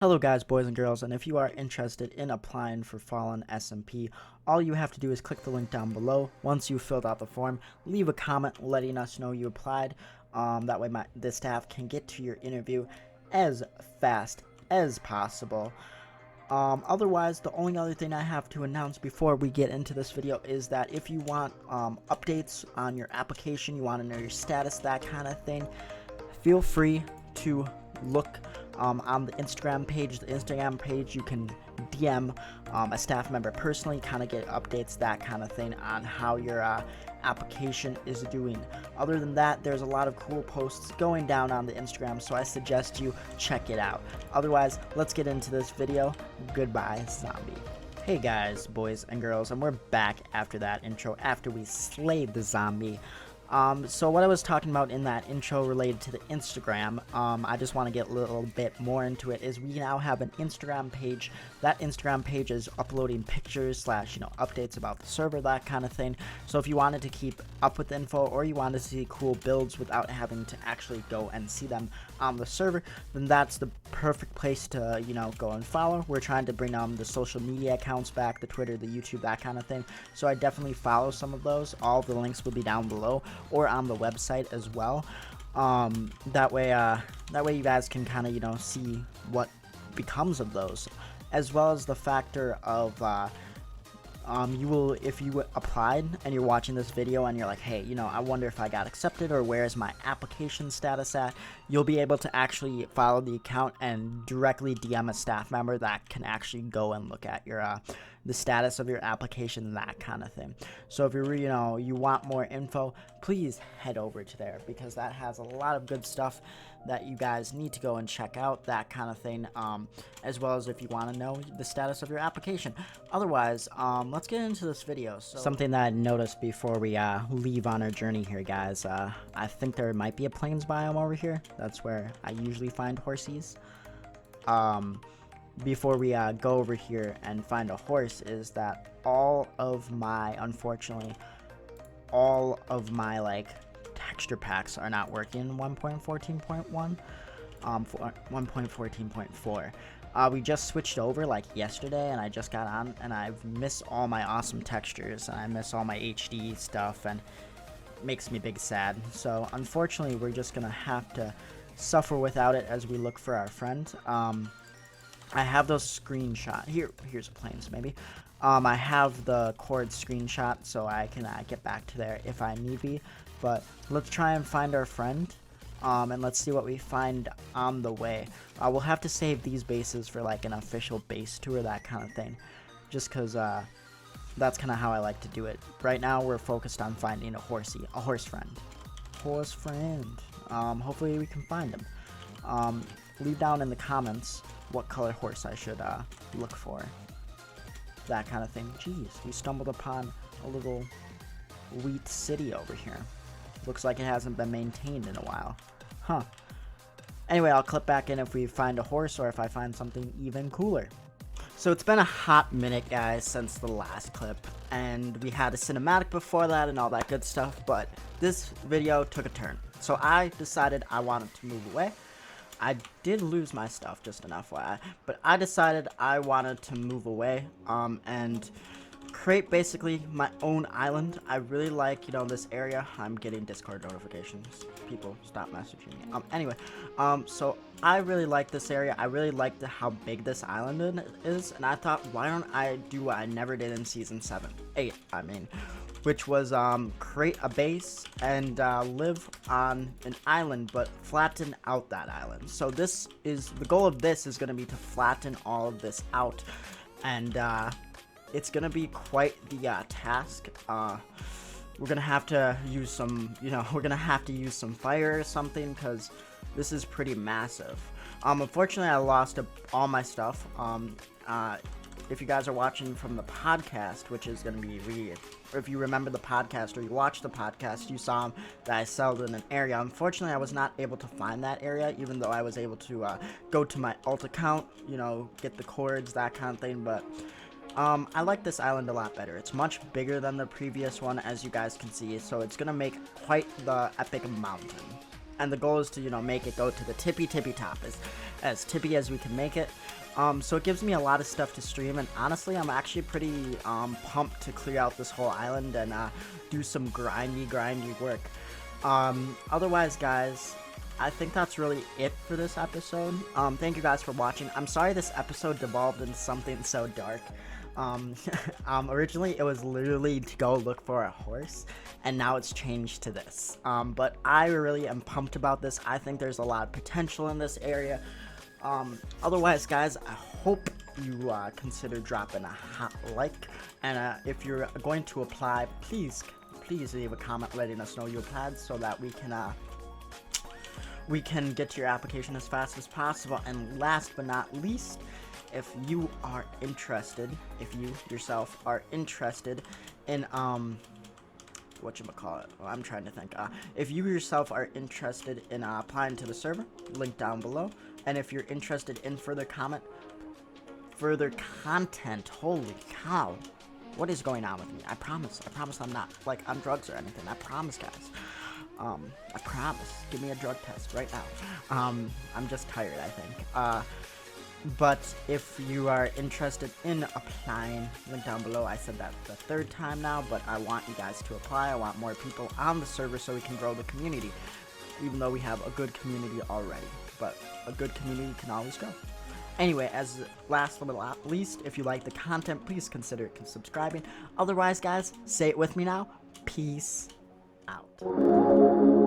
Hello guys, boys and girls, and if you are interested in applying for Fallen SMP, all you have to do is click the link down below. Once you've filled out the form, leave a comment letting us know you applied. That way the staff can get to your interview as fast as possible. Otherwise, the only other thing I have to announce before we get into this video is that if you want updates on your application, you want to know your status, that kind of thing, feel free to look on the Instagram page. The Instagram page, you can DM a staff member personally, kind of get updates, that kind of thing, on how your application is doing. Other than that, there's a lot of cool posts going down on the Instagram, so I suggest you check it out. Otherwise, let's get into this video. Goodbye, zombie. Hey guys, boys and girls, and we're back after that intro, after we slayed the zombie. So what I was talking about in that intro related to the Instagram, I just want to get a little bit more into it, is we now have an Instagram page. That Instagram page is uploading pictures / updates about the server, that kind of thing. So if you wanted to keep up with info, or you wanted to see cool builds without having to actually go and see them on the server, then that's the perfect place to, go and follow. We're trying to bring the social media accounts back, the Twitter, the YouTube, that kind of thing. So I definitely follow some of those. All the links will be down below, or on the website as well. That way you guys can kind of see what becomes of those, as well as the factor of if you applied and you're watching this video and you're like, hey, I wonder if I got accepted, or where is my application status at, you'll be able to actually follow the account and directly DM a staff member that can actually go and look at your the status of your application, that kind of thing. So if you're you want more info, please head over to there, because that has a lot of good stuff that you guys need to go and check out, that kind of thing, as well as if you want to know the status of your application. Otherwise, let's get into this video. So, something that I noticed before we leave on our journey here, guys, I think there might be a plains biome over here. That's where I usually find horsies. Before we go over here and find a horse, is that unfortunately all of my texture packs are not working in 1.14.1, 1.14.4. We just switched over yesterday, and I just got on, and I've missed all my awesome textures, and I miss all my HD stuff, and it makes me big sad. So unfortunately, we're just gonna have to suffer without it as we look for our friend. I have those screenshot here's a plains maybe. I have the cord screenshot, so I can get back to there if I need be. But let's try and find our friend, and let's see what we find on the way. We'll have to save these bases for an official base tour, that kind of thing, just because that's kind of how I like to do it. Right now we're focused on finding a horse friend. Hopefully we can find him. Leave down in the comments what color horse I should look for, that kind of thing. Jeez, we stumbled upon a little wheat city over here. Looks like it hasn't been maintained in a while. Huh. Anyway, I'll clip back in if we find a horse, or if I find something even cooler. So it's been a hot minute, guys, since the last clip, and we had a cinematic before that and all that good stuff, but this video took a turn. So I decided I wanted to move away. I did lose my stuff, just an FYI, but I decided I wanted to move away and create basically my own island. I really like, this area. I'm getting Discord notifications. People, stop messaging me. Anyway, so I really like this area. I really like how big this island is, and I thought, why don't I do what I never did in Season 8, which was create a base and live on an island, but flatten out that island. So the goal of this is going to be to flatten all of this out, and it's going to be quite the task. We're going to have to use some, use some fire or something, because this is pretty massive. Unfortunately, I lost all my stuff. If you guys are watching from the podcast, which is going to be if you remember the podcast, or you watched the podcast, you saw that I sold in an area. Unfortunately, I was not able to find that area, even though I was able to go to my alt account, get the cords, that kind of thing. But I like this island a lot better. It's much bigger than the previous one, as you guys can see, so it's going to make quite the epic mountain. and the goal is to, you know, make it go to the tippy top, as tippy as we can make it. So it gives me a lot of stuff to stream, and honestly, I'm actually pretty pumped to clear out this whole island and do some grindy work. Otherwise, guys, I think that's really it for this episode. Thank you guys for watching. I'm sorry this episode devolved into something so dark. Originally it was literally to go look for a horse, and now it's changed to this. But I really am pumped about this. I think there's a lot of potential in this area. Otherwise, guys, I hope you consider dropping a hot like, and if you're going to apply, please leave a comment letting us know you applied, so that we can get your application as fast as possible. And last but not least, if you are interested, if you yourself are interested in whatchamacallit, well, I'm trying to think, if you yourself are interested in applying to the server, link down below. And if you're interested in further content, holy cow, what is going on with me? I promise I'm not like on drugs or anything. I promise, guys. I promise. Give me a drug test right now. I'm just tired, I think. But if you are interested in applying, link down below. I said that the third time now, but I want you guys to apply. I want more people on the server so we can grow the community, even though we have a good community already. But a good community can always grow. Anyway, as last but not least, if you like the content, please consider subscribing. Otherwise, guys, say it with me now. Peace out.